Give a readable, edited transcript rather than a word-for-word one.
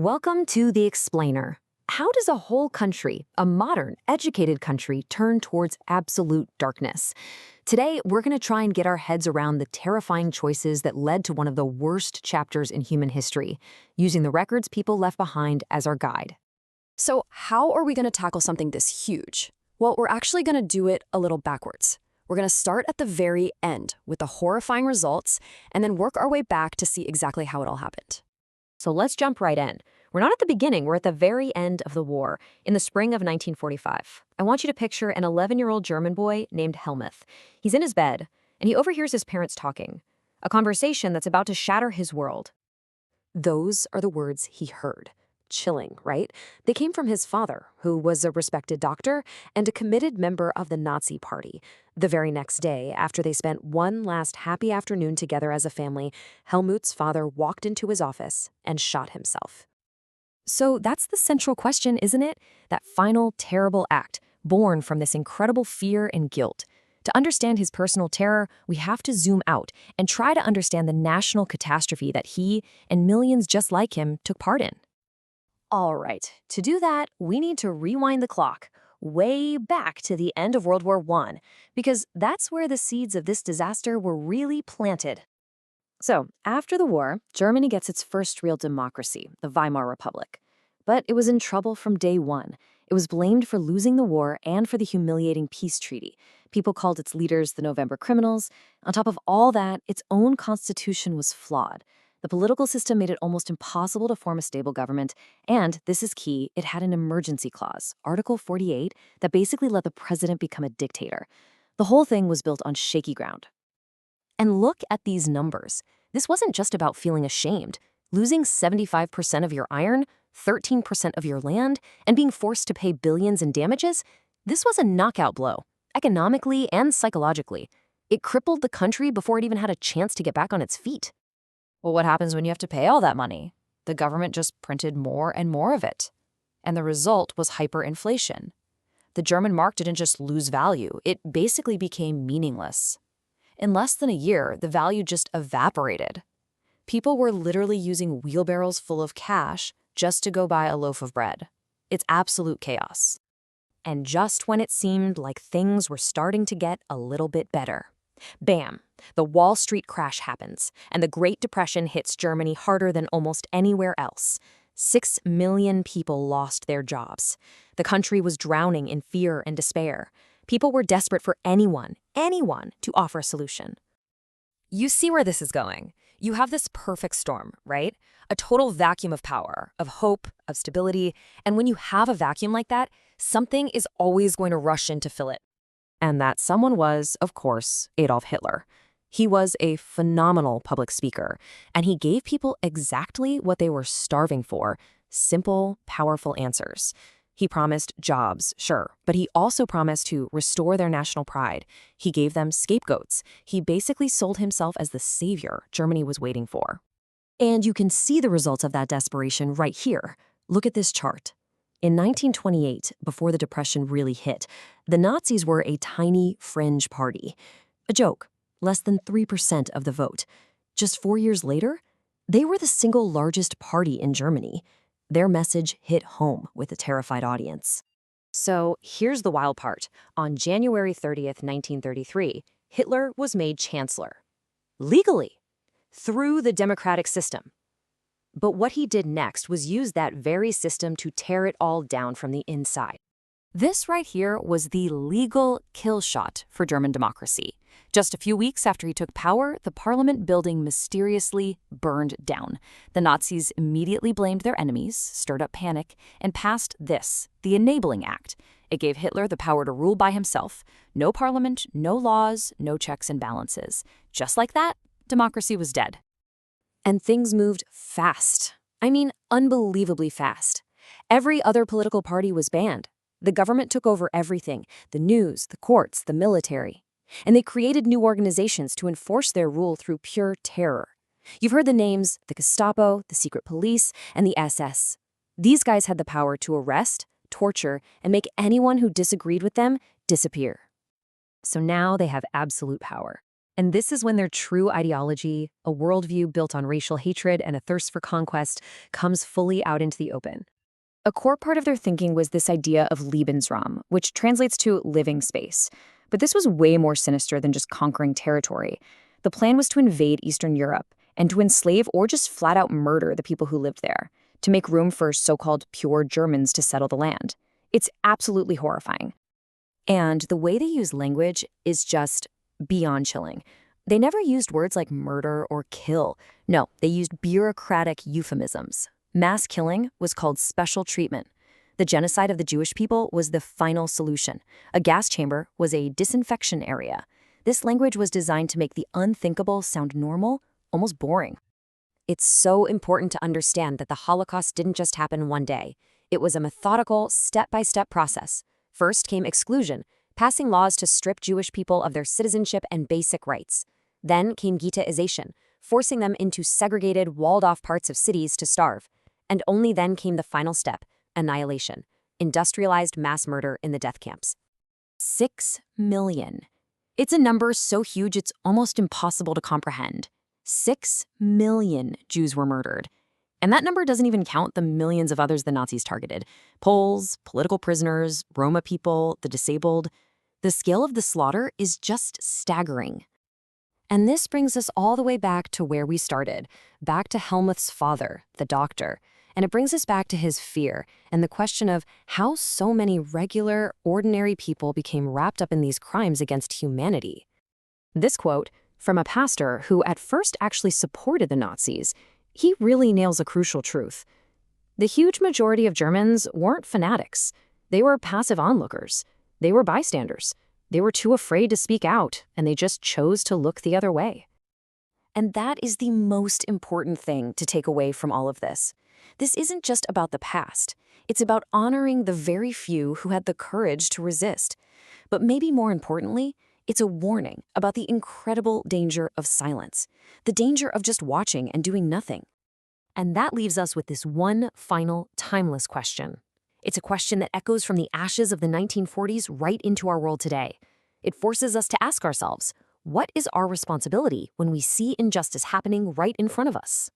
Welcome to The Explainer. How does a whole country, a modern, educated country, turn towards absolute darkness? Today, we're going to try and get our heads around the terrifying choices that led to one of the worst chapters in human history, using the records people left behind as our guide. So how are we going to tackle something this huge? Well, we're actually going to do it a little backwards. We're going to start at the very end with the horrifying results and then work our way back to see exactly how it all happened. So let's jump right in. We're not at the beginning, we're at the very end of the war, in the spring of 1945. I want you to picture an 11-year-old German boy named Helmuth. He's in his bed, and he overhears his parents talking, a conversation that's about to shatter his world. Those are the words he heard. Chilling, right? They came from his father, who was a respected doctor and a committed member of the Nazi Party. The very next day, after they spent one last happy afternoon together as a family, Helmut's father walked into his office and shot himself. So that's the central question, isn't it? That final, terrible act, born from this incredible fear and guilt. To understand his personal terror, we have to zoom out and try to understand the national catastrophe that he and millions just like him took part in. All right, to do that, we need to rewind the clock way back to the end of World War I, because that's where the seeds of this disaster were really planted. So, after the war, Germany gets its first real democracy, the Weimar Republic. But it was in trouble from day one. It was blamed for losing the war and for the humiliating peace treaty. People called its leaders the November criminals. On top of all that, its own constitution was flawed. The political system made it almost impossible to form a stable government, and, this is key, it had an emergency clause, Article 48, that basically let the president become a dictator. The whole thing was built on shaky ground. And look at these numbers. This wasn't just about feeling ashamed. Losing 75% of your iron, 13% of your land, and being forced to pay billions in damages, this was a knockout blow, economically and psychologically. It crippled the country before it even had a chance to get back on its feet. Well, what happens when you have to pay all that money? The government just printed more and more of it. And the result was hyperinflation. The German mark didn't just lose value, it basically became meaningless. In less than a year, the value just evaporated. People were literally using wheelbarrows full of cash just to go buy a loaf of bread. It's absolute chaos. And just when it seemed like things were starting to get a little bit better, bam, the Wall Street crash happens, and the Great Depression hits Germany harder than almost anywhere else. 6 million people lost their jobs. The country was drowning in fear and despair. People were desperate for anyone to offer a solution. You see where this is going. You have this perfect storm, right? A total vacuum of power, of hope, of stability. And when you have a vacuum like that, something is always going to rush in to fill it. And that someone was, of course, Adolf Hitler. He was a phenomenal public speaker, and he gave people exactly what they were starving for: simple, powerful answers. He promised jobs, sure, but he also promised to restore their national pride. He gave them scapegoats. He basically sold himself as the savior Germany was waiting for. And you can see the results of that desperation right here. Look at this chart. In 1928, before the Depression really hit, the Nazis were a tiny fringe party. A joke, less than 3% of the vote. Just 4 years later, they were the single largest party in Germany. Their message hit home with a terrified audience. So here's the wild part. On January 30th, 1933, Hitler was made chancellor. Legally, through the democratic system. But what he did next was use that very system to tear it all down from the inside. This right here was the legal kill shot for German democracy. Just a few weeks after he took power, the parliament building mysteriously burned down. The Nazis immediately blamed their enemies, stirred up panic, and passed this, the Enabling Act. It gave Hitler the power to rule by himself. No parliament, no laws, no checks and balances. Just like that, democracy was dead. And things moved fast. I mean, unbelievably fast. Every other political party was banned. The government took over everything: the news, the courts, the military. And they created new organizations to enforce their rule through pure terror. You've heard the names: the Gestapo, the secret police, and the SS. These guys had the power to arrest, torture, and make anyone who disagreed with them disappear. So now they have absolute power. And this is when their true ideology, a worldview built on racial hatred and a thirst for conquest, comes fully out into the open. A core part of their thinking was this idea of Lebensraum, which translates to living space. But this was way more sinister than just conquering territory. The plan was to invade Eastern Europe and to enslave or just flat out murder the people who lived there, to make room for so-called pure Germans to settle the land. It's absolutely horrifying. And the way they use language is just beyond chilling. They never used words like murder or kill. No, they used bureaucratic euphemisms. Mass killing was called special treatment. The genocide of the Jewish people was the final solution. A gas chamber was a disinfection area. This language was designed to make the unthinkable sound normal, almost boring. It's so important to understand that the Holocaust didn't just happen one day. It was a methodical, step-by-step process. First came exclusion, passing laws to strip Jewish people of their citizenship and basic rights. Then came Ghettoization, forcing them into segregated, walled-off parts of cities to starve. And only then came the final step, annihilation, industrialized mass murder in the death camps. 6 million. It's a number so huge it's almost impossible to comprehend. 6 million Jews were murdered. And that number doesn't even count the millions of others the Nazis targeted. Poles, political prisoners, Roma people, the disabled. The scale of the slaughter is just staggering. And this brings us all the way back to where we started, back to Helmuth's father, the doctor. And it brings us back to his fear and the question of how so many regular, ordinary people became wrapped up in these crimes against humanity. This quote, from a pastor who at first actually supported the Nazis, he really nails a crucial truth. The huge majority of Germans weren't fanatics. They were passive onlookers. They were bystanders. They were too afraid to speak out, and they just chose to look the other way. And that is the most important thing to take away from all of this. This isn't just about the past. It's about honoring the very few who had the courage to resist. But maybe more importantly, it's a warning about the incredible danger of silence, the danger of just watching and doing nothing. And that leaves us with this one final, timeless question. It's a question that echoes from the ashes of the 1940s right into our world today. It forces us to ask ourselves, what is our responsibility when we see injustice happening right in front of us?